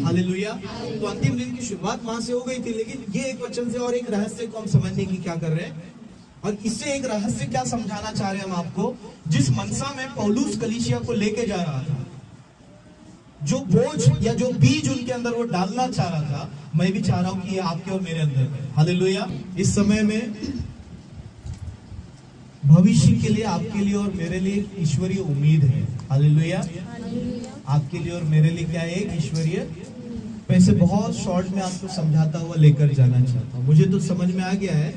Hallelujah. तो अंतिम दिन की शुरुआत वहां से हो गई थी, लेकिन ये एक वचन से और एक रहस्य को हम समझने की क्या कर रहे हैं, और इससे एक रहस्य क्या समझाना चाह रहे हैं हम आपको। जिस मनसा में पौलुस कलीसिया को लेके जा रहा था, जो बोझ या जो बीज उनके अंदर वो डालना चाह रहा था, मैं भी चाह रहा हूं कि ये आपके और मेरे अंदर है। हालेलुया। इस समय में भविष्य के लिए आपके लिए और मेरे लिए ईश्वरीय उम्मीद है। हालेलुया। आपके लिए और मेरे लिए क्या है, एक ईश्वरीय। वैसे बहुत शॉर्ट में आपको समझाता हुआ लेकर जाना चाहता हूँ। मुझे तो समझ में आ गया है,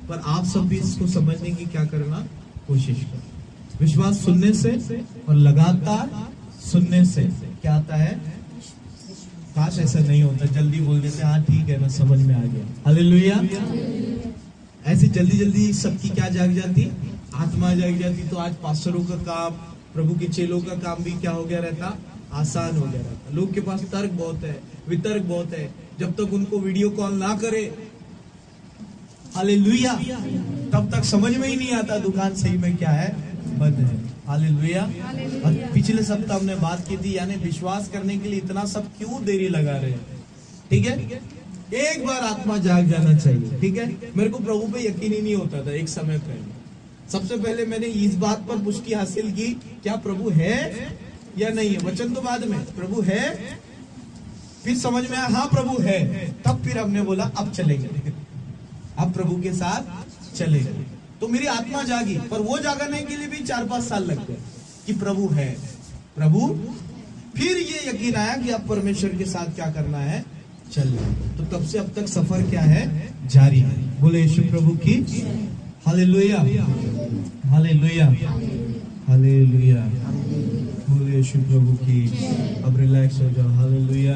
पर आप सब भी इसको समझने की क्या करना कोशिश करें। विश्वास सुनने से और लगातार सुनने से क्या आता है। काश ऐसा नहीं होता, जल्दी बोल देते हाँ ठीक है मैं समझ में आ गया। हालेलुया। ऐसी जल्दी जल्दी सबकी क्या जाग जाती, आत्मा जाग जाती। तो आज पास्टरों का काम, प्रभु के चेलों का काम भी क्या हो गया रहता, आसान हो गया रहता। लोग के पास तर्क बहुत है, वितर्क बहुत है, जब तक उनको वीडियो कॉल ना करे, हालेलुया, तब तक समझ में ही नहीं आता दुकान सही में क्या है, बंद है। हालेलुया। और पिछले सप्ताह हमने बात की थी, यानी विश्वास करने के लिए इतना सब क्यों देरी लगा रहे हैं। ठीक है, एक बार आत्मा जाग जाना चाहिए। ठीक है, मेरे को प्रभु पे यकीन ही नहीं होता था एक समय पहले। सबसे पहले मैंने इस बात पर पुष्टि हासिल की, क्या प्रभु है या नहीं है। वचन तो बाद में, प्रभु है, फिर समझ में आया हाँ प्रभु है, तब फिर हमने बोला अब चलेंगे, अब प्रभु के साथ चलेंगे। तो मेरी आत्मा जागी, पर वो जागने के लिए भी 4-5 साल लग गए कि प्रभु है, प्रभु। फिर ये यकीन आया कि अब परमेश्वर के साथ क्या करना है, चलना। तो तब से अब तक सफर क्या है, जारी है। बोले यीशु प्रभु की हालेलुया, हालेलुया, हालेलुया। बोले यीशु प्रभु की। अब रिलैक्स हो जाओ। हालेलुया।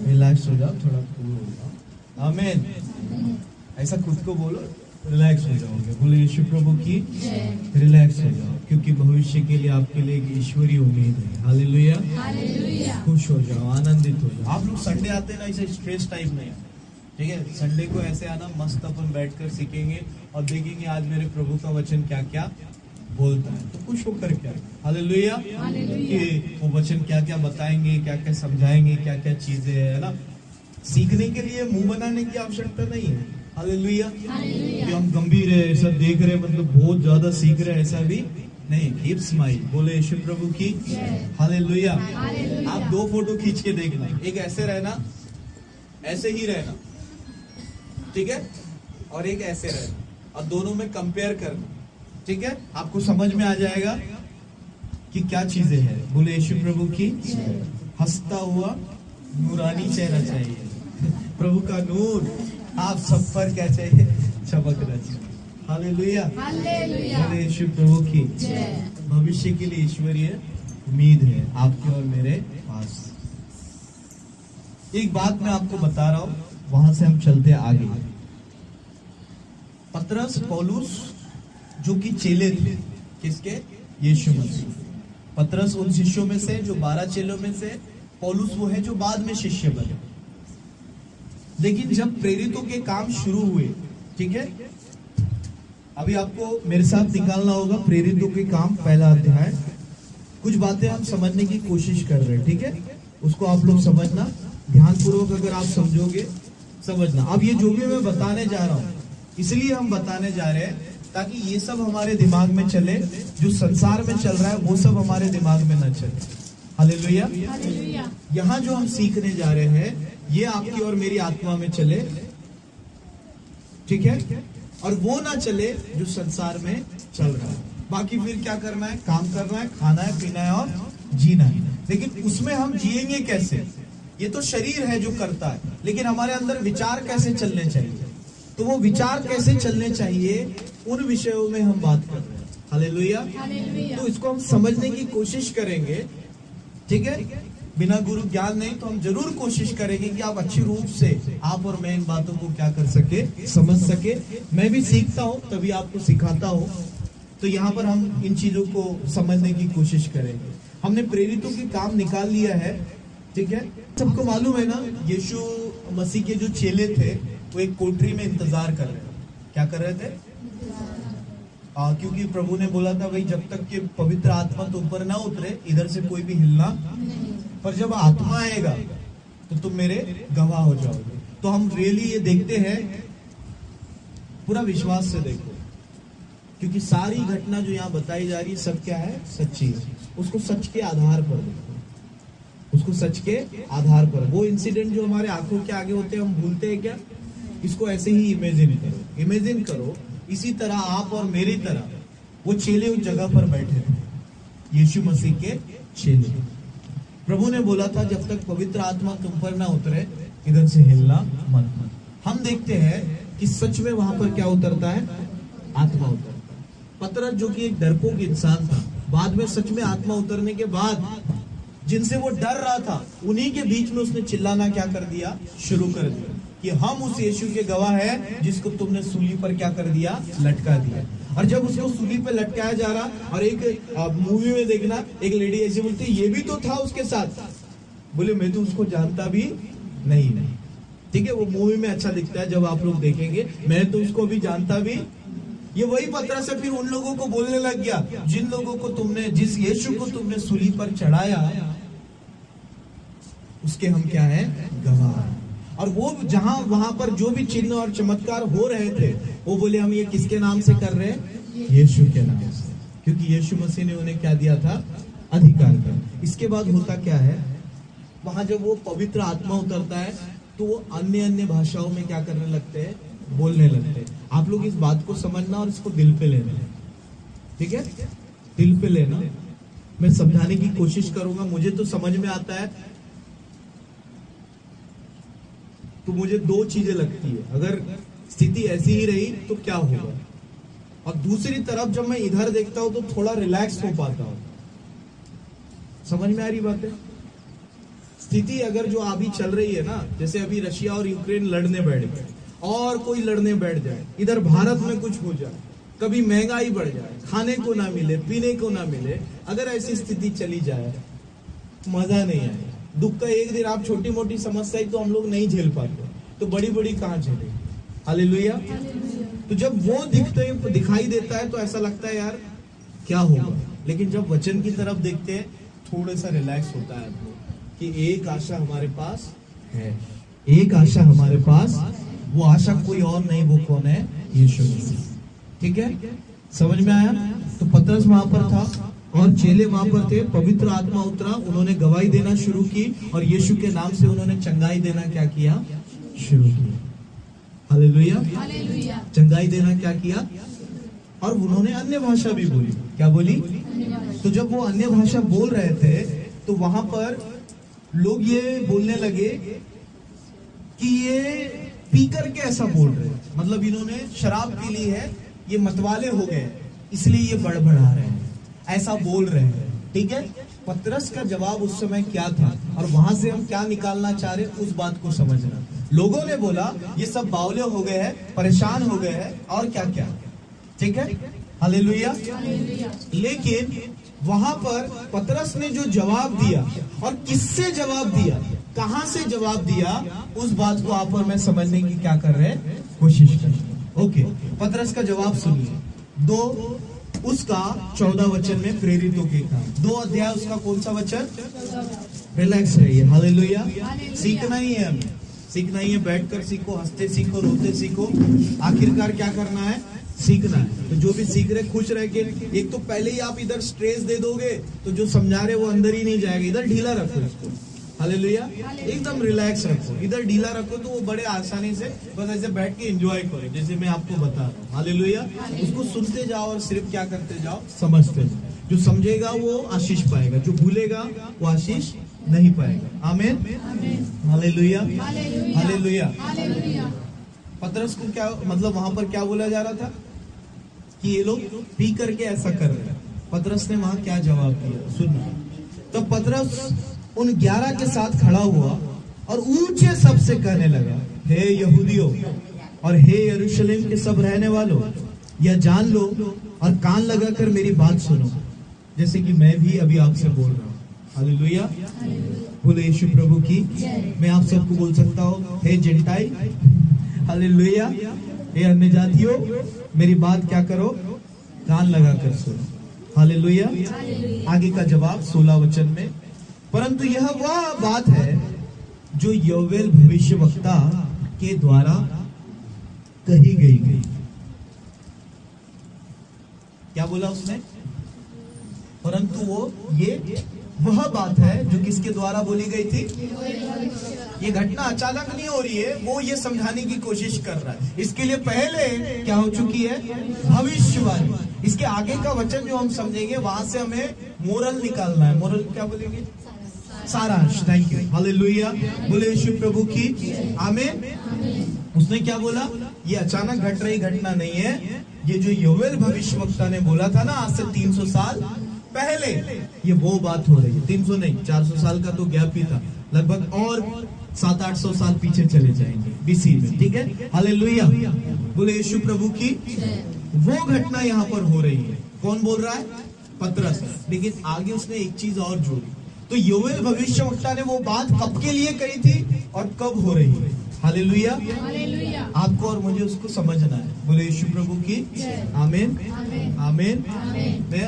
रिलैक्स हो जाओ, थोड़ा कूल हो जाओ। आमीन। ऐसा खुद को बोलो, रिलैक्स हो जाओगे। बोले यीशु प्रभु की। रिलैक्स हो जाओ, क्योंकि भविष्य के लिए आपके लिए एक ईश्वरीय उम्मीद है। हालेलुया। खुश हो जाओ, आनंदित हो जाओ। आप लोग संडे आते हैं ना, इसे स्ट्रेस टाइप नहीं है। ठीक है, संडे को ऐसे आना, मस्त अपन बैठकर सीखेंगे और देखेंगे आज मेरे प्रभु का वचन क्या क्या बोलता है, तो खुश होकर क्या। हालेलुया। कि वो वचन क्या क्या बताएंगे, क्या क्या समझाएंगे, क्या क्या चीजें है ना। सीखने के लिए मुंह बनाने की आवश्यकता नहीं है। हालेलुया। कि हम गंभीर है, ऐसा देख रहे, मतलब बहुत ज्यादा सीख रहे, ऐसा भी नहीं। Keep smile. बोले यीशु प्रभु की हालेलुया। आप 2 फोटो खींच के देखना, एक ऐसे रहना, ऐसे ही रहना, ठीक है, और एक ऐसे रहना, और दोनों में कंपेयर करना। ठीक है, आपको समझ में आ जाएगा कि क्या चीजें हैं। बोले यीशु प्रभु की। हंसता हुआ नूरानी चेहरा चाहिए, प्रभु का नूर आप सब पर क्या चाहिए, चमकना चाहिए। हालेलुया। बोले यीशु प्रभु की। भविष्य के लिए ईश्वरीय उम्मीद है आपके और मेरे पास। एक बात मैं आपको बता रहा हूं, वहां से हम चलते आगे। पतरस, पौलुस जो कि चेले थे किसके, यीशु मसीह। पतरस उन शिष्यों में से जो 12 चेलों में से, पौलुस वो है जो बाद में शिष्य बने। लेकिन जब प्रेरितों के काम शुरू हुए, ठीक है, अभी आपको मेरे साथ निकालना होगा प्रेरितों के काम पहला अध्याय। कुछ बातें हम समझने की कोशिश कर रहे हैं, ठीक है, उसको आप लोग समझना ध्यानपूर्वक। अगर आप समझोगे, समझना। अब ये जो भी मैं बताने जा रहा हूं, इसलिए हम बताने जा रहे हैं ताकि ये सब हमारे दिमाग में चले, जो संसार में चल रहा है वो सब हमारे दिमाग में न चले। हालेलुया। यहाँ जो हम सीखने जा रहे हैं, ये आपकी और मेरी आत्मा में चले, ठीक है, और वो ना चले जो संसार में चल रहा है। बाकी फिर क्या करना है, काम करना है, खाना है, पीना है और जीना है। लेकिन उसमें हम जिएंगे कैसे, ये तो शरीर है जो करता है, लेकिन हमारे अंदर विचार कैसे चलने चाहिए, तो वो विचार कैसे चलने चाहिए, उन विषयों में हम बात कर रहे हैं। हालेलुया। तो इसको हम समझने की कोशिश करेंगे, ठीक है। बिना गुरु ज्ञान नहीं, तो हम जरूर कोशिश करेंगे कि आप अच्छी रूप से, आप और मैं इन बातों को क्या कर सके, समझ सके। मैं भी सीखता हूँ तभी आपको सिखाता हूँ, तो यहाँ पर हम इन चीजों को समझने की कोशिश करेंगे। हमने प्रेरितों के काम निकाल लिया है, ठीक है। सबको मालूम है ना, यीशु मसीह के जो चेले थे वो एक कोठरी में इंतजार कर रहे थे। क्या कर रहे थे, क्योंकि प्रभु ने बोला था भाई जब तक कि पवित्र आत्मा तो ऊपर ना उतरे, इधर से कोई भी हिलना। पर जब आत्मा आएगा तो तुम मेरे गवाह हो जाओगे। तो हम रियली ये देखते हैं, पूरा विश्वास से देखो, क्योंकि सारी घटना जो यहाँ बताई जा रही है सब क्या है, सच्ची है। उसको सच के आधार पर देखो, उसको सच के आधार पर। वो इंसिडेंट जो हमारे आंखों के आगे होते हैं हम भूलते हैं क्या? इसको ऐसे ही इमेजिन करो, इमेजिन करो इसी तरह आप और मेरी तरह वो चेले उस जगह पर बैठे थे, यीशु मसीह के चेले। प्रभु ने बोला था जब तक पवित्र आत्मा तुम पर ना उतरे इधर से हिलना मत। हम देखते हैं कि सच में वहां पर क्या उतरता है, आत्मा उतरता है। पतरस जो कि एक डरपोक इंसान था, बाद में सच में आत्मा उतरने के बाद जिनसे वो डर रहा था उन्हीं के बीच में उसने चिल्लाना क्या कर दिया, शुरू कर दिया कि हम उस यीशु के गवाह हैं जिसको तुमने सूली पर क्या कर दिया, लटका दिया। और जब उसको सूली पर लटकाया जा रहा, और एक मूवी में देखना एक लेडी ऐसी बोलती ये भी तो था उसके साथ, बोले मैं तो उसको जानता भी नहीं। ठीक है, वो मूवी में अच्छा दिखता है, जब आप लोग देखेंगे मैं तो उसको भी जानता भी। ये वही पतरस है, फिर उन लोगों को बोलने लग गया जिन लोगों को तुमने, जिस यीशु को तुमने सूली पर चढ़ाया उसके हम क्या है, गवाह। और वो जहां वहां पर जो भी चिन्ह और चमत्कार हो रहे थे वो बोले हम ये किसके नाम से कर रहे हैं, यीशु के नाम से, क्योंकि यीशु मसीह ने उन्हें क्या दिया था, अधिकार का। इसके बाद होता क्या है, वहां जब वो पवित्र आत्मा उतरता है तो वो अन्य भाषाओं में क्या करने लगते हैं, बोलने लगते हैं। आप लोग इस बात को समझना और इसको दिल पे लेना, ठीक है, दिल पे लेना। मैं समझाने की कोशिश करूंगा, मुझे तो समझ में आता है। तो मुझे दो चीजें लगती है, अगर स्थिति ऐसी ही रही तो क्या होगा, और दूसरी तरफ जब मैं इधर देखता हूं तो थोड़ा रिलैक्स हो पाता हूं। समझ में आ रही बात है? स्थिति अगर जो अभी चल रही है ना, जैसे अभी रशिया और यूक्रेन लड़ने बैठ गए और कोई लड़ने बैठ जाए, इधर भारत में कुछ हो जाए, कभी महंगाई बढ़ जाए, खाने को ना मिले, पीने को ना मिले, अगर ऐसी स्थिति चली जाए मजा नहीं आएगा। दुख का एक दिन आप छोटी मोटी समस्या तो हम लोग नहीं झेल पाते, तो बड़ी बड़ी कहां झेले। हालेलुया। तो जब वो दिखाई देता है तो ऐसा लगता है यार क्या होगा, लेकिन जब वचन की तरफ देखते हैं थोड़ा सा रिलैक्स होता है कि एक आशा हमारे पास है, एक आशा हमारे पास, वो आशा कोई और नहीं, वो कौन है, यीशु मसीह। ठीक है, समझ में आया? तो पतरस वहां पर था और चेले वहां पर थे, पवित्र आत्मा उतरा, उन्होंने गवाही देना शुरू की और यीशु के नाम से उन्होंने चंगाई देना क्या किया, शुरू किया। Hallelujah, hallelujah. चंगाई देना क्या किया, और उन्होंने अन्य भाषा भी बोली। क्या बोली? तो जब वो अन्य भाषा बोल रहे थे तो वहां पर लोग ये बोलने लगे कि ये पीकर के ऐसा बोल रहे हैं, मतलब इन्होंने शराब पी ली है, ये मतवाले हो गए इसलिए ये बड़बड़ा रहे हैं, ऐसा बोल रहे हैं। ठीक है, पतरस का जवाब उस समय क्या था और वहां से हम क्या निकालना चाह रहे हैं उस बात को समझना। लोगों ने बोला ये सब बावले हो गए हैं, परेशान हो गए हैं और क्या क्या। ठीक है, हालेलुया। लेकिन वहां पर पतरस ने जो जवाब दिया और किससे जवाब दिया, कहां से जवाब दिया, उस बात को आप और मैं समझने की क्या कर रहे हैं, कोशिश कर रहे हैं। ओके, पतरस का जवाब सुनिए। 2 उसका 14 वचन में प्रेरितों के काम, 2 अध्याय उसका कौन सा वचन, रिलैक्स रहिए। हालेलुया। सीखना ही है हमें, सीखना ही है, बैठकर सीखो, हंसते सीखो, रोते सीखो, आखिरकार क्या करना है, सीखना है। तो जो भी सीख रहे खुश रह के, एक तो पहले ही आप इधर स्ट्रेस दे दोगे तो जो समझा रहे वो अंदर ही नहीं जाएगा, इधर ढीला रखो इसको। हालेलुया, एकदम रिलैक्स रखो, इधर ढीला रखो तो वो बड़े आसानी से बस ऐसे बैठ के एंजॉय करो, जैसे मैं आपको बता रहा हूँ। हालेलुया, उसको सुनते जाओ और सिर्फ क्या करते जाओ, समझते जाओ। जो समझेगा वो आशीष पाएगा, जो भूलेगा वो आशीष नहीं पाएगा। आमीन, हालेलुया, हालेलुया। पतरस को क्या मतलब वहां पर क्या बोला जा रहा था कि ये लोग पी करके ऐसा कर रहे हैं। पतरस ने वहां क्या जवाब दिया सुनना। तो पतरस उन 11 के साथ खड़ा हुआ और ऊंचे शब्द से कहने लगा, हे यहूदियों और हे यरूशलेम के सब रहने वालों, यह जान लो और कान लगाकर मेरी बात सुनो, जैसे कि मैं भी अभी आपसे बोल रहा हूँ। हालेलुया, बोले यीशु प्रभु की। मैं आप सबको बोल सकता हूँ, हे जेंटाइल, हालेलुया, हे अन्य जातियों, मेरी बात क्या करो, कान लगाकर सुनो। हालेलुया। आगे का जवाब 16 वचन में, परंतु यह वह बात है जो योवेल भविष्यवक्ता के द्वारा कही गई। क्या बोला उसने? परंतु वो ये वह बात है जो किसके द्वारा बोली गई थी? ये घटना अचानक नहीं हो रही है, वो ये समझाने की कोशिश कर रहा है। इसके लिए पहले क्या हो चुकी है? भविष्यवाणी। इसके आगे का वचन जो हम समझेंगे वहां से हमें मोरल निकालना है। मोरल क्या बोलेंगे? सारांश। Thank you, hallelujah. बोले यीशु प्रभु की आमीन। उसने क्या बोला? ये अचानक घट रही घटना नहीं है। ये जो योवेल भविष्यवक्ता ने बोला था ना आज से 300 साल पहले, ये वो बात हो रही है। 300 नहीं, 400 साल का तो गैप ही था, लगभग और 700-800 साल पीछे चले जाएंगे बीसी में। ठीक है, हालेलुया। बोले यीशु प्रभु की। वो घटना यहाँ पर हो रही है। कौन बोल रहा है? पतरस। लेकिन आगे उसने एक चीज और जोड़ी। तो योवेल भविष्यवक्ता ने वो बात कब के लिए कही थी और कब हो रही है? हालेलुया। आपको और मुझे उसको समझना है। बोले यीशु प्रभु की आमीन, आमीन। मैं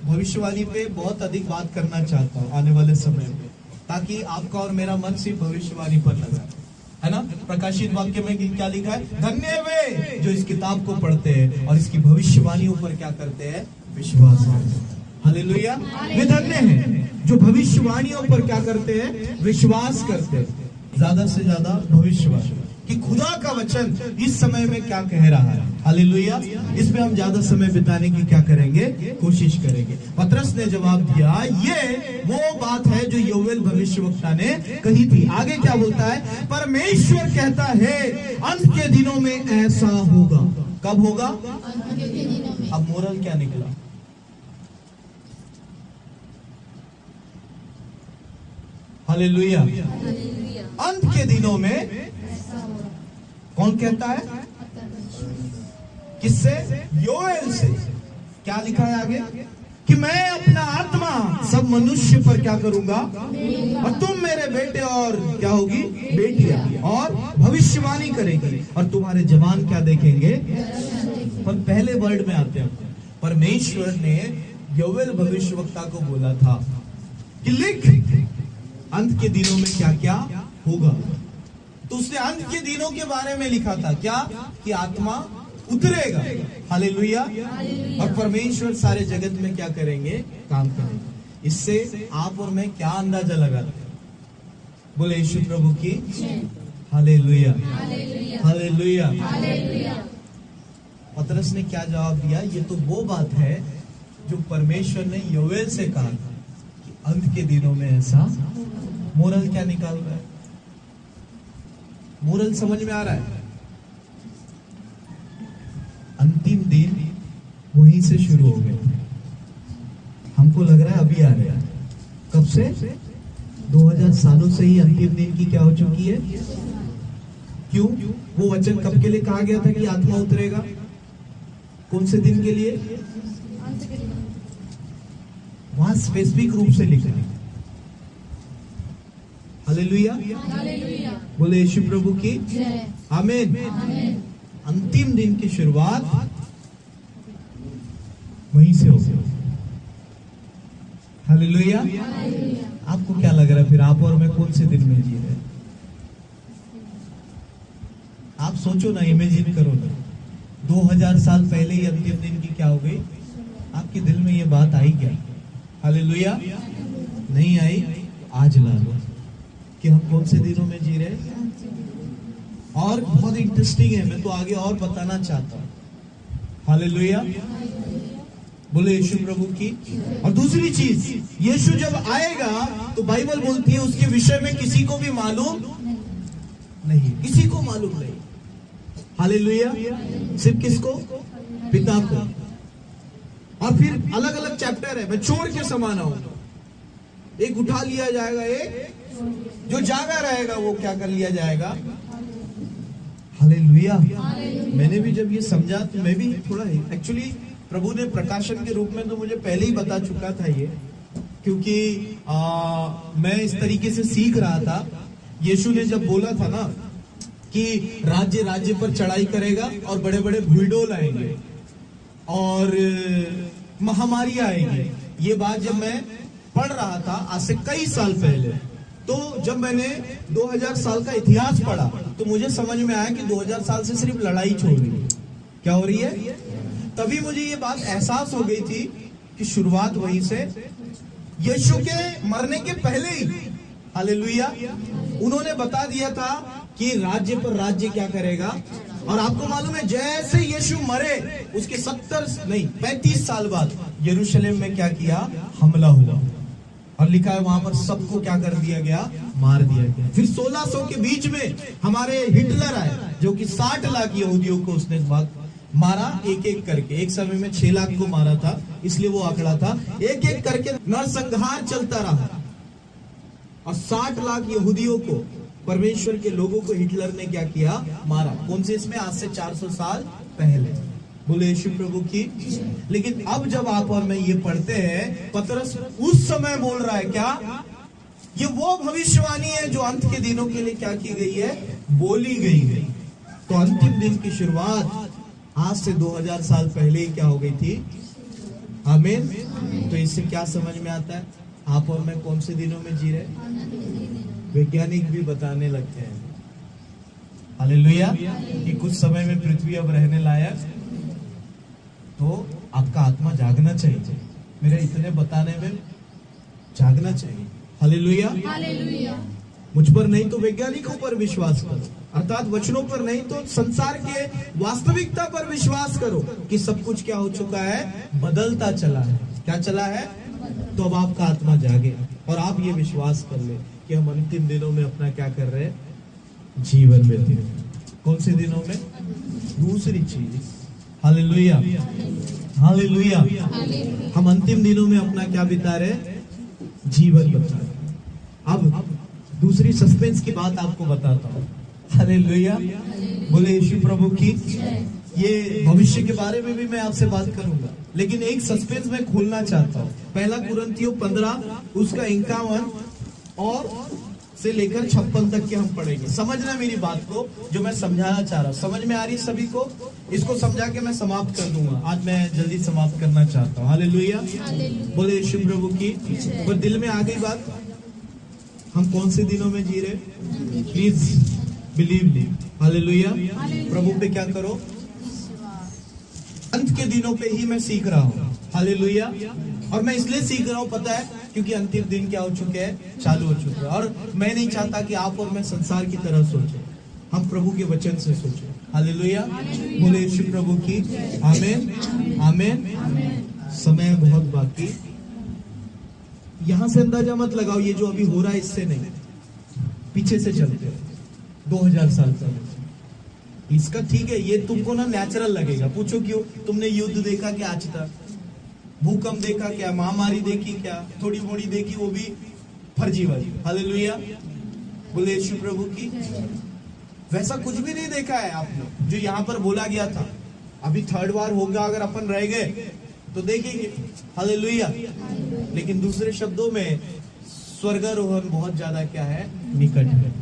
भविष्यवाणी पे बहुत अधिक बात करना चाहता हूँ आने वाले समय में, ताकि आपका और मेरा मन सिर्फ भविष्यवाणी पर लगा है ना। प्रकाशित वाक्य में क्या लिखा है? धन्य वे जो इस किताब को पढ़ते हैं और इसकी भविष्यवाणियों पर क्या करते हैं? विश्वास करते हैं। हालेलुया। वे धन्य हैं जो भविष्यवाणियों पर क्या करते हैं? विश्वास करते हैं। ज्यादा से ज्यादा भविष्यवाणी कि खुदा का वचन इस समय में क्या कह रहा है। हालेलुया। इसमें हम ज्यादा समय बिताने की क्या करेंगे? कोशिश करेंगे। पतरस ने जवाब दिया, ये वो बात है जो योवेल भविष्यवक्ता ने कही थी। आगे क्या बोलता है? परमेश्वर कहता है अंत के दिनों में ऐसा होगा। कब होगा? अब मोरल क्या निकला? हालेलुया। अंत के दिनों में कौन कहता है? किससे? योएल से। क्या लिखा है आगे? कि मैं अपना आत्मा सब मनुष्य पर क्या करूंगा, और तुम मेरे बेटे और क्या होगी? बेटियां, और भविष्यवाणी करेगी, और तुम्हारे जवान क्या देखेंगे? पर पहले वर्ड में आते हैं। परमेश्वर ने योवेल भविष्यवक्ता को बोला था कि लिख अंत के दिनों में क्या क्या होगा। तो उसने अंत के दिनों के बारे में लिखा था। क्या? कि आत्मा उतरेगा। हालेलुया। और परमेश्वर सारे जगत में क्या करेंगे? काम करेंगे। इससे आप और मैं क्या अंदाजा लगाते हैं? बोले यीशु प्रभु की हालेलुया, हालेलुया। पतरस ने क्या जवाब दिया? ये तो वो बात है जो परमेश्वर ने योवेल से कहा था कि अंत के दिनों में ऐसा। मोरल क्या निकाल रहा है? मोरल समझ में आ रहा है? अंतिम दिन वहीं से शुरू हो गए। हमको लग रहा है अभी आ रहा है। कब से? 2000 सालों से ही अंतिम दिन की क्या हो चुकी है। क्यों? वो वचन कब के लिए कहा गया था कि आत्मा उतरेगा? कौन से दिन के लिए? वहां स्पेसिफिक रूप से लिखा है। हालेलुया। बोले यीशु प्रभु की आमीन। अंतिम दिन की शुरुआत वहीं से हो। हालेलुया। आपको क्या लग रहा है फिर? आप और मैं कौन से दिन में जी रहे? आप सोचो ना, इमेजिन करो ना। 2000 साल पहले ही अंतिम दिन की क्या हो गई? आपके दिल में ये बात आई क्या? हालेलुया। नहीं आई? आज ला लो कि हम कौन से दिनों में जी रहे। और बहुत इंटरेस्टिंग है, मैं तो आगे और बताना चाहता हूँ। हालेलुया। बोले यीशु प्रभु की। और दूसरी चीज, यीशु जब आएगा तो बाइबल बोलती है उसके विषय में किसी को भी मालूम नहीं, किसी को मालूम नहीं। हालेलुया। सिर्फ किसको? पिता को। और फिर अलग अलग चैप्टर है, मैं चोर के समान आऊंगा। एक उठा लिया जाएगा, एक जो जागा रहेगा वो क्या कर लिया जाएगा। हालेलुया। मैंने भी जब ये समझा तो मैं भी थोड़ा, एक्चुअली प्रभु ने प्रकाशन के रूप में तो मुझे पहले ही बता चुका था ये, क्योंकि मैं इस तरीके से सीख रहा था। यीशु ने जब बोला था ना कि राज्य राज्य पर चढ़ाई करेगा और बड़े बड़े भूडोल आएंगे और महामारी आएगी, ये बात जब मैं पढ़ रहा था आज से कई साल पहले, तो जब मैंने 2000 साल का इतिहास पढ़ा तो मुझे समझ में आया कि 2000 साल से सिर्फ लड़ाई हो रही है। क्या हो रही है? तभी मुझे ये बात एहसास हो गई थी कि शुरुआत वहीं से, यीशु के मरने के पहले ही, हालेलुया, उन्होंने बता दिया था कि राज्य पर राज्य क्या करेगा। और आपको मालूम है, जैसे यीशु मरे उसके 35 साल बाद यरूशलेम में क्या किया? हमला हुआ। और लिखा है वहां पर सबको क्या कर दिया गया? मार दिया गया। फिर 1600 के बीच में हमारे हिटलर आए, जो कि 60 लाख यहूदियों को उसने मारा, एक एक करके। एक समय में 6 लाख को मारा था, इसलिए वो आंकड़ा था। एक एक करके नरसंहार चलता रहा और 60 लाख यहूदियों को, परमेश्वर के लोगों को हिटलर ने क्या किया? मारा। कौन से इसमें? आज से 400 साल पहले। बोले यीशु प्रभु की। लेकिन अब जब आप और मैं ये पढ़ते हैं, पतरस उस समय बोल रहा है क्या? ये वो भविष्यवाणी है जो अंत के दिनों के लिए क्या की गई है? बोली गई है। तो अंतिम दिन की शुरुआत आज से 2000 साल पहले ही क्या हो गई थी? आमीन। तो इससे क्या समझ में आता है? आप और मैं कौन से दिनों में जी रहे? वैज्ञानिक भी बताने लगते हैं, हालेलुया, कि कुछ समय में पृथ्वी अब रहने लायक। तो आपका आत्मा जागना चाहिए, मेरे इतने बताने में जागना चाहिए। Hallelujah, hallelujah. मुझ पर नहीं तो वैज्ञानिकों पर विश्वास करो, अर्थात वचनों पर नहीं तो संसार के वास्तविकता पर विश्वास करो कि सब कुछ क्या हो चुका है? बदलता चला है। क्या चला है? तो अब आपका आत्मा जागे और आप ये विश्वास कर ले कि हम अंतिम दिनों में अपना क्या कर रहे हैं? जीवन व्यतीत हैं। कौन से दिनों में? दूसरी चीज, हालेलुया, हालेलुया, हम अंतिम दिनों में अपना क्या बिता रहे? जीवन बिता रहे। अब दूसरी सस्पेंस की बात आपको बताता हूँ, हालेलुया, बोले यीशु प्रभु की। ये भविष्य के बारे में भी मैं आपसे बात करूंगा, लेकिन एक सस्पेंस मैं खोलना चाहता हूँ। पहला कुरिन्थियों 15 उसका 51 और से लेकर 56 तक के हम पढ़ेंगे। समझना मेरी बात को, जो मैं समझाना चाह रहा हूँ। समझ में आ रही सभी को? इसको समझा के मैं समाप्त कर दूंगा। आज मैं जल्दी समाप्त करना चाहता हूँ। हालेलुया, बोले यीशु प्रभु की। पर दिल में आ गई बात, हम कौन से दिनों में जी रहे? Please believe me. हालेलुया, प्रभु पे क्या करो? अंत के दिनों पे ही मैं सीख रहा हूँ। हालेलुया, और मैं इसलिए सीख रहा हूँ, पता है, क्योंकि अंतिम दिन क्या हो चुके हैं? चालू हो चुके हैं। और मैं नहीं चाहता कि आप और मैं संसार की तरह सोचें, हम प्रभु के वचन से सोचें। हालेलुया, बोले यीशु प्रभु की। आमीन, आमीन। समय बहुत बाकी। यहां से अंदाजा मत लगाओ, ये जो अभी हो रहा है इससे नहीं, पीछे से चलते हो 2000 साल पहले। इसका ठीक है, ये तुमको ना नेचुरल लगेगा। पूछो क्यों? तुमने युद्ध देखा क्या आज तक? भूकंप देखा क्या? महामारी देखी क्या? थोड़ी मोड़ी देखी, वो भी फर्जी वाली। हालेलुया, बोले यीशु प्रभु की। वैसा कुछ भी नहीं देखा है आपने जो यहाँ पर बोला गया था। अभी 3rd वार होगा, अगर अपन रह गए तो देखेंगे। हालेलुया। लेकिन दूसरे शब्दों में स्वर्गारोहण बहुत ज्यादा क्या है? निकट है।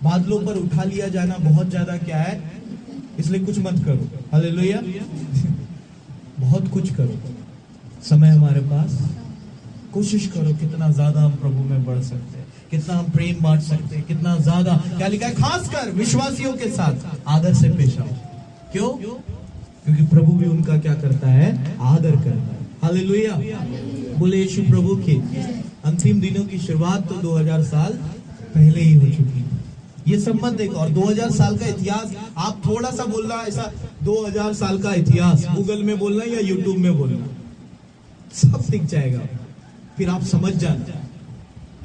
बादलों पर उठा लिया जाना बहुत ज्यादा क्या है? इसलिए कुछ मत करो। हालेलुया, बहुत कुछ करो, समय हमारे पास। कोशिश करो कितना ज्यादा हम प्रभु में बढ़ सकते हैं, कितना हम प्रेम बांट सकते हैं, कितना ज्यादा। क्या लिखा है? खासकर विश्वासियों के साथ आदर से पेश आओ। क्यों? क्योंकि प्रभु भी उनका क्या करता है? आदर करता है। हालेलुया, बोले यीशु प्रभु की। अंतिम दिनों की शुरुआत तो 2000 साल पहले ही हो चुकी है। ये सब मत देखो। और 2000 साल का इतिहास आप थोड़ा सा बोलना, ऐसा 2000 साल का इतिहास गूगल में बोलना या यूट्यूब में बोलना, सब दिख जाएगा। फिर आप समझ जाना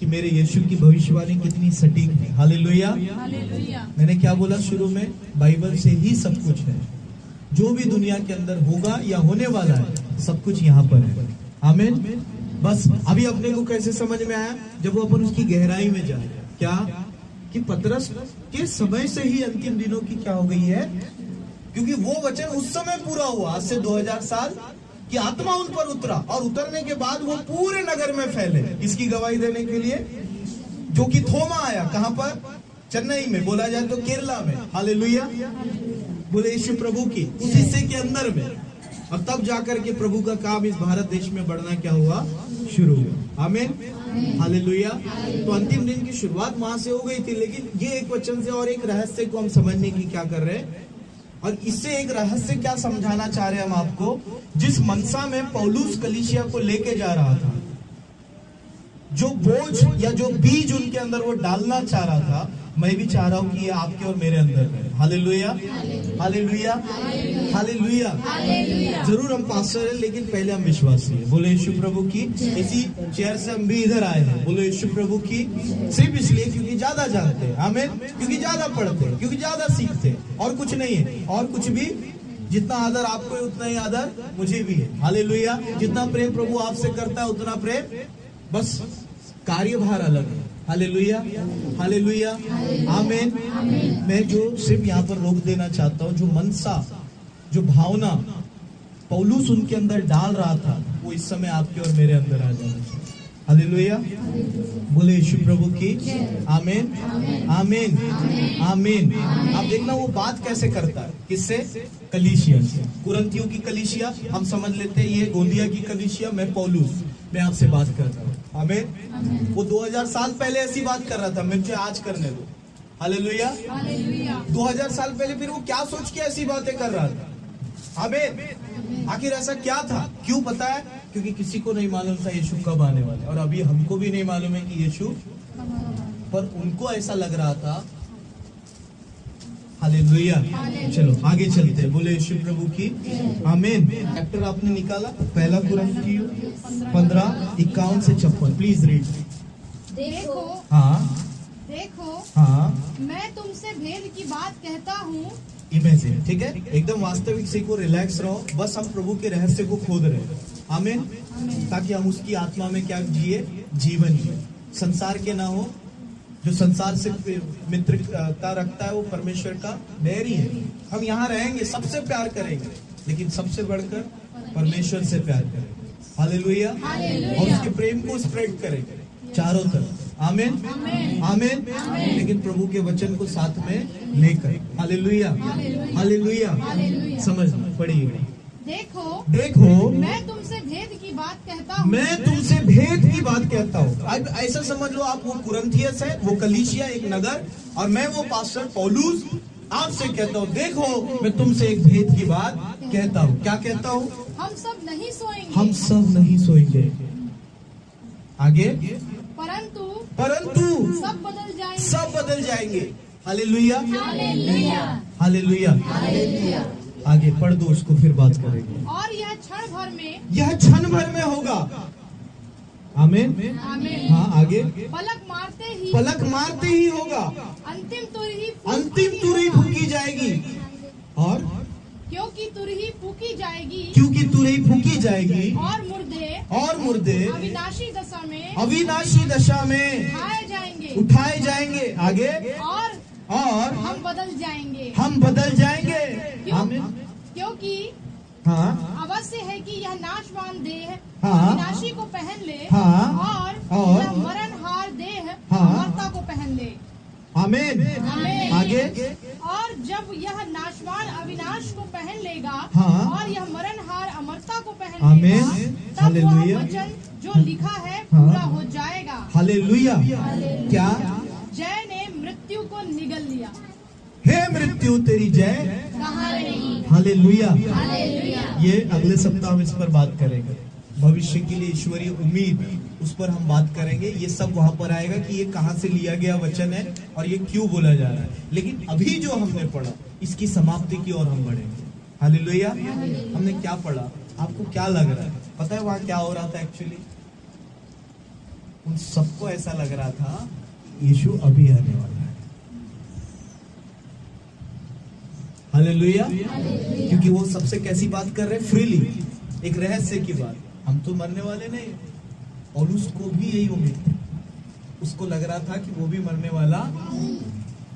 कि मेरे यीशु की भविष्यवाणी कितनी सटीक है। हालेलुया, मैंने क्या बोला शुरू में? बाइबल से ही सब कुछ है। जो भी दुनिया के अंदर होगा या होने वाला है, सब कुछ यहाँ पर है। आमीन। बस अभी अपने को कैसे समझ में आया? जब वो अपन उसकी गहराई में जाए। क्या? कि पतरस के समय से ही अंतिम दिनों की क्या हो गई है? क्योंकि वो वचन उस समय पूरा हुआ, आज से 2000 साल की आत्मा उन पर उतरा, और उतरने के बाद वो पूरे नगर में फैले। इसकी गवाही देने के लिए जो कि थोमा आया, कहां पर? चेन्नई में, बोला जाए तो केरला में। हालेलुया, बोले यीशु प्रभु की। उस हिस्से के अंदर में, और तब जाकर के प्रभु का काम इस भारत देश में बढ़ना क्या हुआ? शुरू हुआ। आमीन। हालेलुया। तो अंतिम दिन की शुरुआत वहां से हो गई थी, लेकिन ये एक वचन से और एक रहस्य को हम समझने की क्या कर रहे हैं, और इससे एक रहस्य क्या समझाना चाह रहे हैं हम आपको। जिस मनसा में पौलुस कलीसिया को लेके जा रहा था, जो बोझ या जो बीज उनके अंदर वो डालना चाह रहा था, मैं भी चाह रहा हूं कि ये आपके और मेरे अंदर है। Hallelujah, hallelujah, hallelujah. जरूर हम पास्टर हैं, लेकिन पहले हम विश्वासी हैं। बोले यीशु प्रभु की। इसी चेयर से हम भी इधर आए हैं। बोले यीशु प्रभु की। सिर्फ इसलिए क्योंकि ज्यादा जानते हैं, आमीन, क्योंकि ज्यादा पढ़ते हैं, क्योंकि ज्यादा सीखते हैं, और कुछ नहीं है। और कुछ भी, जितना आदर आपको है उतना ही आदर मुझे भी है। हालेलुया। जितना प्रेम प्रभु आपसे करता है उतना प्रेम, बस कार्यभार अलग है। हालेलुया, हालेलुया, आमीन। मैं जो सिर्फ यहाँ पर रोक देना चाहता हूँ, जो मनसा, जो भावना पौलुस उनके अंदर डाल रहा था, वो इस समय आपके और मेरे अंदर आ जाना चाहिए। हालेलुया। बोले यीशु प्रभु की। आमीन, आमीन, आमीन। आप देखना वो बात कैसे करता है, किससे? कलीसिया से। कुरंथियों की कलीसिया हम समझ लेते हैं, ये गोंदिया की कलीसिया, मैं पौलुस, मैं आपसे बात कर रहा हूँ। आमीन। वो 2000 साल पहले ऐसी बात कर रहा था, मुझे आज करने दो। हालेलुया। 2000 साल पहले फिर वो क्या सोच के ऐसी बातें कर रहा था? आमीन। आखिर ऐसा क्या था? क्यों पता है? क्योंकि किसी को नहीं मालूम था यीशु कब आने वाले, और अभी हमको भी नहीं मालूम है कि यीशु, पर उनको ऐसा लग रहा था। हालेलुया। चलो आगे चलते हैं। बोले यीशु प्रभु की। आमीन। चैप्टर आपने निकाला, पहला कुरंथियों 15:51 से 56। Please read. देखो, हाँ, देखो, हाँ, मैं तुमसे भेद की बात कहता हूँ। इमेजिन, ठीक है, एकदम वास्तविक सीखो, रिलैक्स रहो। बस हम प्रभु के रहस्य को खोद रहे हैं। आमीन। ताकि हम उसकी आत्मा में क्या जिए? जीवन जिए, संसार के ना हो। जो संसार से मित्रता रखता है वो परमेश्वर का बैरी है। हम यहाँ रहेंगे, सबसे प्यार करेंगे, लेकिन सबसे बढ़कर परमेश्वर से प्यार करेंगे। हालेलुया। और उसके प्रेम को स्प्रेड करेंगे चारों तरफ। आमीन, आमीन। लेकिन प्रभु के वचन को साथ में लेकर। Hallelujah, hallelujah. समझना पड़ेगा। देखो, देखो, मैं तुमसे भेद की बात कहता हूँ। मैं तुमसे भेद की बात कहता हूँ। अब ऐसा समझ लो, आप वो कुरंथियस है, वो कलीसिया एक नगर, और मैं वो पास्टर पौलुस आपसे कहता हूँ, देखो मैं तुमसे एक भेद की बात कहता हूँ। क्या कहता हूँ? हम सब नहीं सोएंगे। हम सब नहीं सोएंगे। आगे, परंतु परंतु सब बदल जाएंगे। सब बदल जाएंगे। Hallelujah, hallelujah, hallelujah, hallelujah. आगे पढ़ दो, उसको फिर बात करेंगे। और यह क्षण भर में, यह क्षण भर में होगा। आमीन, आमीन। हाँ, आगे, पलक मारते ही होगा। अंतिम तुरही अंतिम तुरही फूकी जाएगी। और क्योंकि तुरही फूकी जाएगी, क्योंकि तुरही फूकी जाएगी, और मुर्दे अविनाशी दशा में उठाए जाएंगे। आगे, और हम बदल जाएंगे। हम बदल जाएंगे। आमीन। क्योंकि हाँ, अवश्य है कि यह नाशवान देह हाँ, अविनाशी को पहन ले, हाँ, और यह मरणहार देह हाँ, अमरता को पहन ले। आमीन। आमीन। आगे, और जब यह नाशवान अविनाश को पहन लेगा, हाँ, और यह मरणहार अमरता को पहन आमीन। लेगा, तब वह हालेलुया। वचन जो लिखा है हाँ, पूरा हो जाएगा। हालेलुया। क्या? जय ने मृत्यु को निगल लिया। हे मृत्यु तेरी जय कहाँ रही? हालेलुया। हालेलुया। ये अगले सप्ताह हम इस पर बात करेंगे। भविष्य के लिए ईश्वरीय उम्मीद, उस पर हम बात करेंगे। ये सब वहां पर आएगा कि ये कहाँ से लिया गया वचन है और ये क्यों बोला जा रहा है। लेकिन अभी जो हमने पढ़ा, इसकी समाप्ति की ओर हम बढ़ेंगे। हालेलुया। हमने क्या पढ़ा? आपको क्या लग रहा है? पता है वहां क्या हो रहा था? एक्चुअली उन सबको ऐसा लग रहा था यीशु अभी आने वाला है। हालेलुया। क्योंकि वो सबसे कैसी बात कर रहे हैं? फ्रीली, एक रहस्य की बात। हम तो मरने वाले नहीं। और उसको भी यही उम्मीद थी, उसको लग रहा था कि वो भी मरने वाला,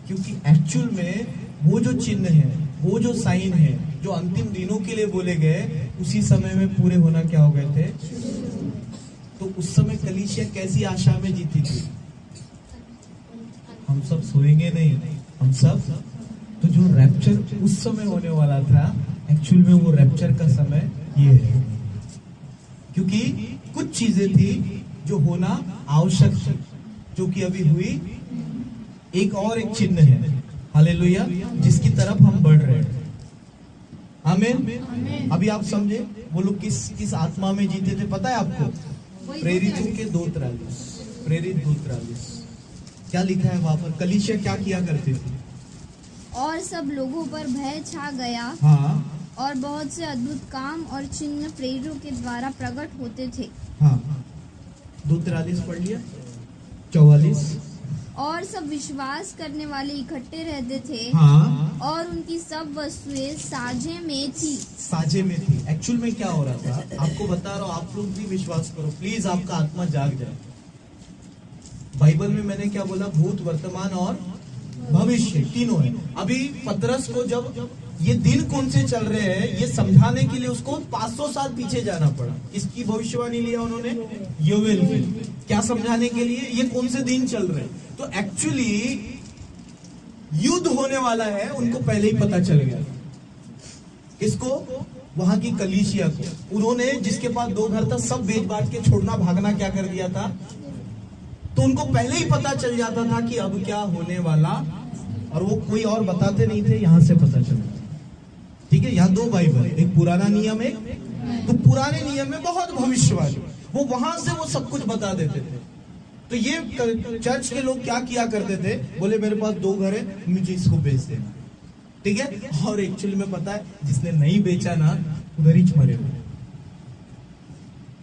क्योंकि एक्चुअल में वो जो चिन्ह है, वो जो साइन है, जो अंतिम दिनों के लिए बोले गए, उसी समय में पूरे होना क्या हो गए थे। तो उस समय कलीसिया कैसी आशा में जीती थी? हम सब सोएंगे नहीं, हम सब। तो जो रैप्चर उस समय होने वाला था, एक्चुअल में वो रैप्चर का समय ये है। क्योंकि कुछ चीजें थी जो होना आवश्यक है, जो कि अभी हुई। एक और एक चिन्ह है, हालेलुया, जिसकी तरफ हम बढ़ रहे हैं। आमीन। अभी आप समझे वो लोग किस आत्मा में जीते थे, पता है आपको? प्रेरितों के 2:43, प्रेरित 2:43 क्या लिखा है वहां पर? कलीसिया क्या किया करती थी? और सब लोगों पर भय छा गया। हाँ। और बहुत से अद्भुत काम और चिन्ह प्रेरितों के द्वारा प्रकट होते थे। हाँ, 2:43 पढ़ लिया। 44। और सब विश्वास करने वाले इकट्ठे रहते थे। हाँ। और उनकी सब वस्तुएं साझे में थी। साझे में थी। एक्चुअल में क्या हो रहा था आपको बता रहा हूँ, आप लोग भी विश्वास करो प्लीज, आपका आत्मा जाग जाए। बाइबल में मैंने क्या बोला? भूत, वर्तमान और भविष्य, तीनों है। अभी पतरस को जब ये दिन कौन से चल रहे हैं ये समझाने के लिए उसको 500 साल पीछे जाना पड़ा। इसकी भविष्यवाणी लिया उन्होंने, योवेल की। क्या समझाने के लिए? ये कौन से दिन चल रहे हैं। तो एक्चुअली युद्ध होने वाला है, उनको पहले ही पता चल गया। किसको? वहां की कलीसिया को। उन्होंने जिसके पास 2 घर था सब बेच बांट के छोड़ना, भागना क्या कर दिया था। तो उनको पहले ही पता चल जाता था कि अब क्या होने वाला, और वो कोई और बताते नहीं थे, यहां से पता चला। ठीक है, यहाँ 2 बाइबल, एक पुराना नियम है। तो पुराने नियम में बहुत भविष्यवाणी, वो वहां से वो सब कुछ बता देते थे। तो ये चर्च के लोग क्या किया करते थे, बोले मेरे पास 2 घर है, मुझे इसको बेच देना। ठीक है, और एक्चुअली में पता है जिसने नहीं बेचा ना उधर ही मरे हुए।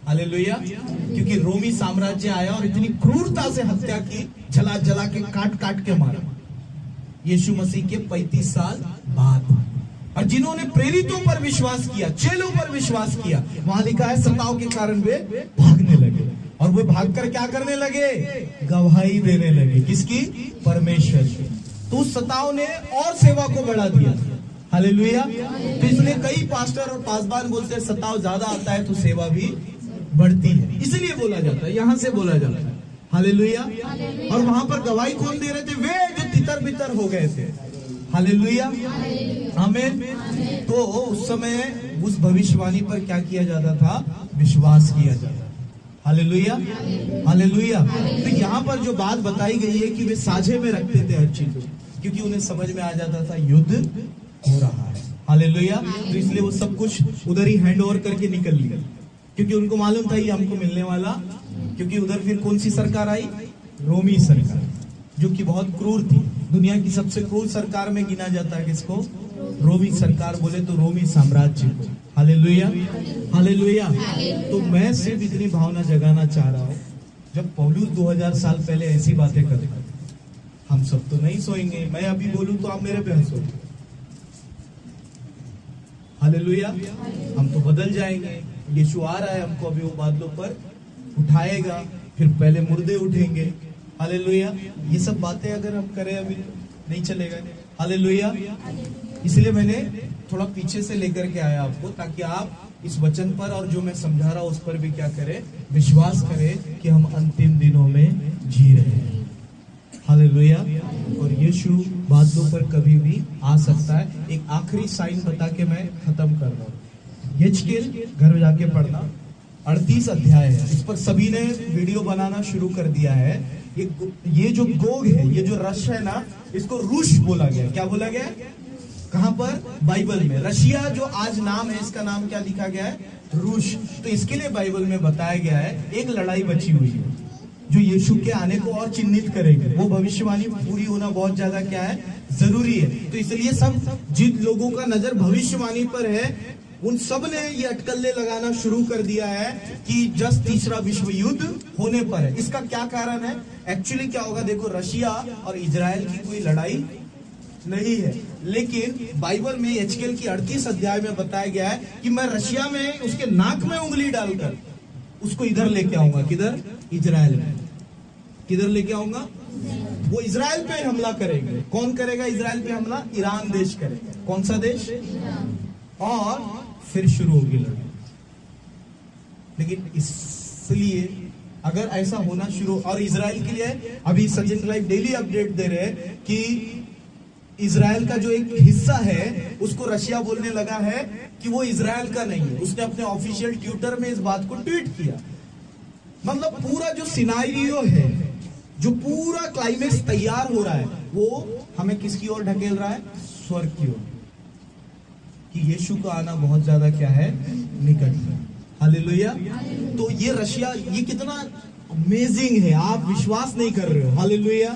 हालेलुया। क्योंकि रोमी साम्राज्य आया और इतनी क्रूरता से हत्या की, जला जला के काट काट के मारा, यीशु मसीह के 35 साल बाद। और जिन्होंने प्रेरितों पर विश्वास किया, चेलों पर विश्वास किया, वहां लिखा है सताव के कारण वे भागने लगे। और वे भागकर क्या करने लगे? गवाही देने लगे। किसकी? परमेश्वर की। तो उस सताव ने और सेवा को बढ़ा दिया। हालेलुया। तो इसलिए कई पास्टर और पासबान बोलते हैं सताव ज्यादा आता है तो सेवा भी बढ़ती है, इसलिए बोला जाता है, यहां से बोला जाता है। हालेलुया। और वहां पर गवाही कौन दे रहे थे? वे जो तितर बितर हो गए थे। हालेलुया, आमीन। तो उस समय उस भविष्यवाणी पर क्या किया जाता था? विश्वास किया जाता। Hallelujah, hallelujah. तो यहाँ पर जो बात बताई गई है कि वे साझे में रखते थे हर चीज, क्योंकि उन्हें समझ में आ जाता था युद्ध हो रहा है। हालेलुया। तो इसलिए वो सब कुछ उधर ही हैंड ओवर करके निकल लिया, क्योंकि उनको मालूम था ये हमको मिलने वाला। क्योंकि उधर फिर कौन सी सरकार आई? रोमी सरकार, जो कि बहुत क्रूर थी। दुनिया की सबसे क्रूर सरकार में गिना जाता है किसको? रोमी सरकार बोले तो रोमी साम्राज्य को। Hallelujah, hallelujah. तो मैं सिर्फ इतनी भावना जगाना चाह रहा हूँ, जब पौलुस 2000 साल पहले ऐसी बातें करते, हम सब तो नहीं सोएंगे। मैं अभी बोलूं तो आप मेरे पे हंसोगे। हालेलुया। हम तो बदल जाएंगे। यीशु आ रहा है, हमको अभी वो बादलों पर उठाएगा, फिर पहले मुर्दे उठेंगे। हालेलुया। ये सब बातें अगर हम करें अभी तो नहीं चलेगा। हालेलुया। इसलिए मैंने थोड़ा पीछे से लेकर के आया आपको, ताकि आप इस वचन पर और जो मैं समझा रहा हूं उस पर भी क्या करें? विश्वास करें कि हम अंतिम दिनों में जी रहे हैं। हालेलुया। और यीशु बादलों पर कभी भी आ सकता है। एक आखिरी साइन बता के मैं खत्म कर रहा हूँ। यजकेल घर जाके पढ़ना, 38 अध्याय है। इस पर सभी ने वीडियो बनाना शुरू कर दिया है। ये जो गोग है, ये जो रश है ना, इसको रूस बोला गया। क्या बोला गया? कहां पर? बाइबल में। रशिया जो आज नाम है, इसका नाम क्या लिखा गया है? रूस। तो इसके लिए बाइबल में बताया गया है एक लड़ाई बची हुई है जो यीशु के आने को और चिन्हित करेगी। वो भविष्यवाणी पूरी होना बहुत ज्यादा क्या है? जरूरी है। तो इसलिए सब जिन लोगों का नजर भविष्यवाणी पर है, उन सब ने ये अटकलें लगाना शुरू कर दिया है कि जस्ट तीसरा विश्व युद्ध होने पर है। इसका क्या कारण है? एक्चुअली क्या होगा? देखो, रशिया और इजराइल की कोई लड़ाई नहीं है, लेकिन बाइबल में यजकेल की 38 अध्याय में बताया गया है कि मैं रशिया में उसके नाक में उंगली डालकर उसको इधर लेके आऊंगा। किधर? इजराइल में। किधर लेके आऊंगा? वो इजराइल पे हमला करेंगे। कौन करेगा इजराइल पे हमला? ईरान देश करेगा। कौन सा देश? और फिर शुरू होगी लड़ाई। लेकिन इसलिए अगर ऐसा होना शुरू, और इजराइल के लिए अभी सचिन लाइव डेली अपडेट दे रहे हैं कि इजराइल का जो एक हिस्सा है उसको रशिया बोलने लगा है कि वो इजराइल का नहीं है। उसने अपने ऑफिशियल ट्विटर में इस बात को ट्वीट किया। मतलब पूरा जो सिनारियो है, जो पूरा क्लाइमेक्स तैयार हो रहा है, वो हमें किसकी ओर ढकेल रहा है? स्वर्ग की ओर, कि यीशु का आना बहुत ज्यादा क्या है? निकट है। हालेलुया। तो ये रशिया, ये कितना अमेजिंग है, आप विश्वास नहीं कर रहे हो। हालेलुया।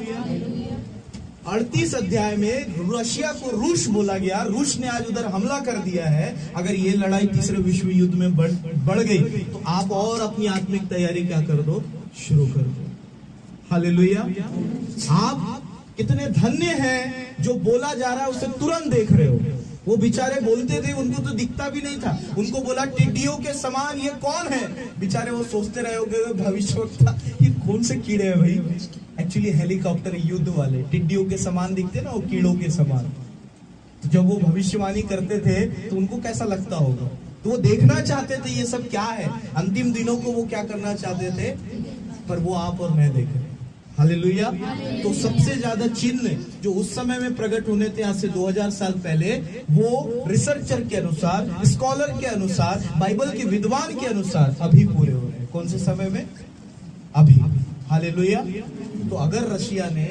38 अध्याय में रशिया को रूस बोला गया, रूस ने आज उधर हमला कर दिया है। अगर ये लड़ाई तीसरे विश्व युद्ध में बढ़ गई तो आप और अपनी आत्मिक तैयारी क्या कर दो? शुरू कर दो। हालेलुया। आप कितने धन्य हैं जो बोला जा रहा है उसे तुरंत देख रहे हो। वो बेचारे बोलते थे, उनको तो दिखता भी नहीं था, उनको बोला टिड्डियों के समान, ये कौन है? बेचारे वो सोचते रहे होंगे भविष्यवक्ता, ये कौन से कीड़े हैं भाई? एक्चुअली हेलीकॉप्टर युद्ध वाले टिड्डियों के समान दिखते ना, वो कीड़ों के समान। तो जब वो भविष्यवाणी करते थे तो उनको कैसा लगता होगा? तो वो देखना चाहते थे ये सब क्या है, अंतिम दिनों को वो क्या करना चाहते थे, पर वो आप और मैं देख रहे हैं। हालेलुया। तो सबसे ज्यादा चिन्ह जो उस समय में प्रकट होने थे आज से 2000 साल पहले, वो रिसर्चर के अनुसार, स्कॉलर के अनुसार, बाइबल के विद्वान के अनुसार अभी पूरे हो रहे हैं। कौन से समय में? अभी। हालेलुया। तो अगर रशिया ने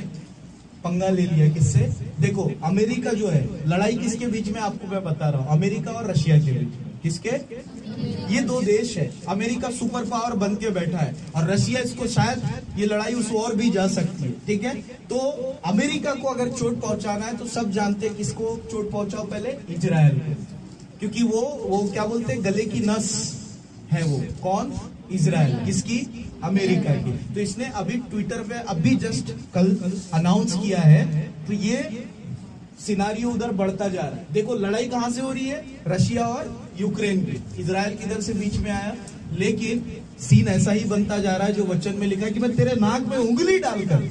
पंगा ले लिया किससे? देखो अमेरिका जो है, लड़ाई किसके बीच में आपको मैं बता रहा हूं, अमेरिका और रशिया के बीच में। किसके? ये दो देश है। अमेरिका सुपर पावर बन के बैठा है और रशिया, इसको शायद ये लड़ाई उस और भी जा सकती है। ठीक है। तो अमेरिका को अगर चोट पहुंचाना है तो सब जानते हैं किसको चोट पहुंचाओ? पहले इजराइल को, क्योंकि वो क्या बोलते हैं, गले की नस है वो। कौन? इजराइल। किसकी? अमेरिका की। तो इसने अभी ट्विटर पे अभी जस्ट कल अनाउंस किया है। तो ये सिनारियो उधर बढ़ता जा रहा है। देखो लड़ाई कहां से हो रही है? रशिया और यूक्रेन की। इजराइल किधर से बीच में आया, लेकिन सीन ऐसा ही बनता जा रहा है जो वचन में लिखा है कि मैं तेरे नाक में उंगली डालकर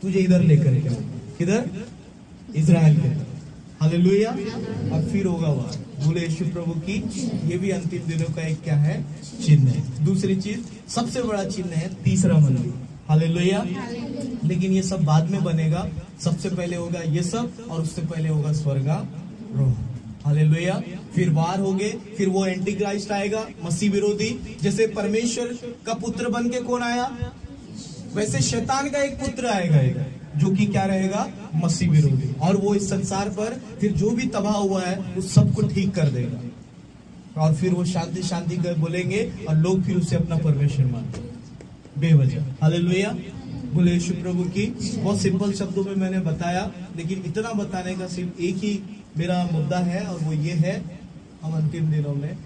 तुझे इधर लेकर के। किधर? इजराइल के तरफ। हालेलुया। अब फिर होगा वार। बोले यीशु प्रभु की। ये भी अंतिम दिनों का एक क्या है? चिन्ह है। दूसरी चीज, सबसे बड़ा चिन्ह है तीसरा मंदिर। हालेलुया। लेकिन ये सब बाद में बनेगा। सबसे पहले होगा ये सब, और उससे पहले होगा स्वर्गारोहण। हालेलुया। फिर वार होगे, फिर वो एंटी क्राइस्ट आएगा, मसीह विरोधी। जैसे परमेश्वर का पुत्र बन के कौन आया, वैसे शैतान का एक पुत्र आएगा जो कि क्या रहेगा? मसीह विरोधी। और वो इस संसार पर फिर जो भी तबाह हुआ है उस सबको ठीक कर देगा। और फिर वो शांति शांति कर बोलेंगे और लोग फिर उसे अपना परमेश्वर मानते बेवजह। हालेलुया। बोले यीशु प्रभु की। बहुत सिंपल शब्दों में मैंने बताया, लेकिन इतना बताने का सिर्फ एक ही मेरा मुद्दा है, और वो ये है, हम अंतिम दिनों में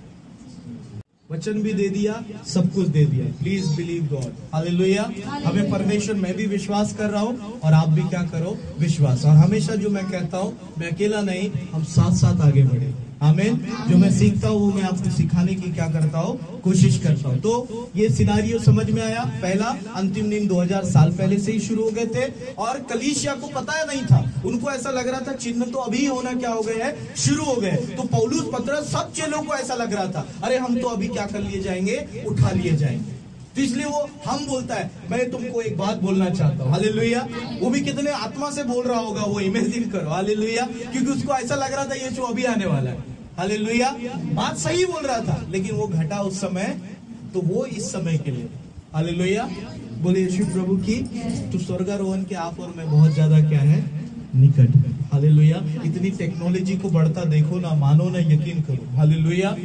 वचन भी दे दिया, सब कुछ दे दिया। Please believe God. हालेलुया। हमें परमेश्वर, मैं भी विश्वास कर रहा हूँ और आप भी क्या करो? विश्वास। और हमेशा जो मैं कहता हूँ, मैं अकेला नहीं, हम साथ साथ आगे बढ़े। आमीन। जो मैं सीखता हूँ वो मैं आपको सिखाने की क्या करता हूँ? कोशिश करता हूँ। तो ये सिनारियो समझ में आया। पहला, अंतिम दिन 2000 साल पहले से ही शुरू हो गए थे और कलीसिया को पता नहीं था। उनको ऐसा लग रहा था चिन्ह तो अभी होना क्या हो गए हैं? शुरू हो गए। तो पौलुस, पतरस, सब चेलों को ऐसा लग रहा था, अरे हम तो अभी क्या कर लिए जाएंगे? उठा लिए जाएंगे। तो इसलिए वो हम बोलता है, मैं तुमको एक बात बोलना चाहता हूँ। हालेलुया। वो भी कितने आत्मा से बोल रहा होगा, वो इमेजिन करो। हालेलुया। क्योंकि उसको ऐसा लग रहा था ये जो अभी आने वाला है। हालेलुया। बात सही बोल रहा था, लेकिन वो घटा उस समय, तो वो इस समय के लिए। हालेलुया। बोले यीशु प्रभु की। तो स्वर्गारोहण के आप और मैं बहुत ज्यादा क्या है? निकट है। हालेलुया। इतनी टेक्नोलॉजी को बढ़ता देखो ना, मानो ना, यकीन करो। हालेलुया।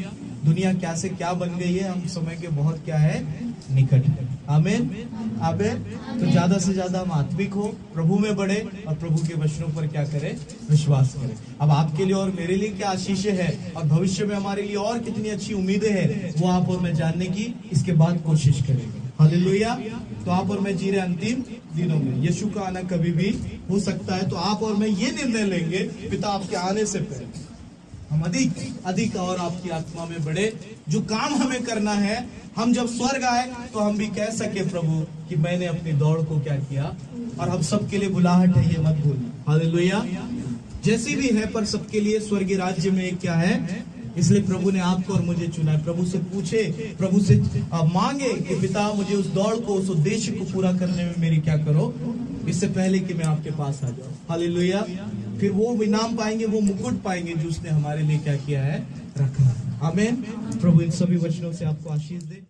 दुनिया क्या से क्या बन गई है, हम समय के बहुत क्या है? निकट है। आमीन। आमीन। तो ज्यादा से ज्यादा हम आत्मिक हो, प्रभु में बढ़े और प्रभु के वचनों पर क्या करें? विश्वास करें। अब आपके लिए और मेरे लिए क्या आशीष है, और भविष्य में हमारे लिए और कितनी अच्छी उम्मीदें हैं, वो आप और मैं जानने की इसके बाद कोशिश करेंगे। हालेलुया। तो आप और मैं जी रहे अंतिम दिनों में, यीशु का आना कभी भी हो सकता है। तो आप और मैं ये निर्णय लेंगे, पिता आपके आने से पहले हम अधिक अधिक और आपकी आत्मा में बढ़े। जो काम हमें करना है, हम जब स्वर्ग आए तो हम भी कह सके प्रभु कि मैंने अपनी दौड़ को क्या किया। और हम सबके लिए बुलाहट है, ये मत भूलना। हालेलुया। जैसी भी है, पर सबके लिए स्वर्गीय राज्य में एक क्या है? इसलिए प्रभु ने आपको और मुझे चुना है। प्रभु से पूछे, प्रभु से मांगे कि पिता मुझे उस दौड़ को, उस उद्देश्य को पूरा करने में मेरी क्या करो, इससे पहले कि मैं आपके पास आ जाऊं। हालेलुया। फिर वो इनाम पाएंगे, वो मुकुट पाएंगे जो उसने हमारे लिए क्या किया है? रखा है। आमीन। प्रभु इन सभी वचनों से आपको आशीष दे।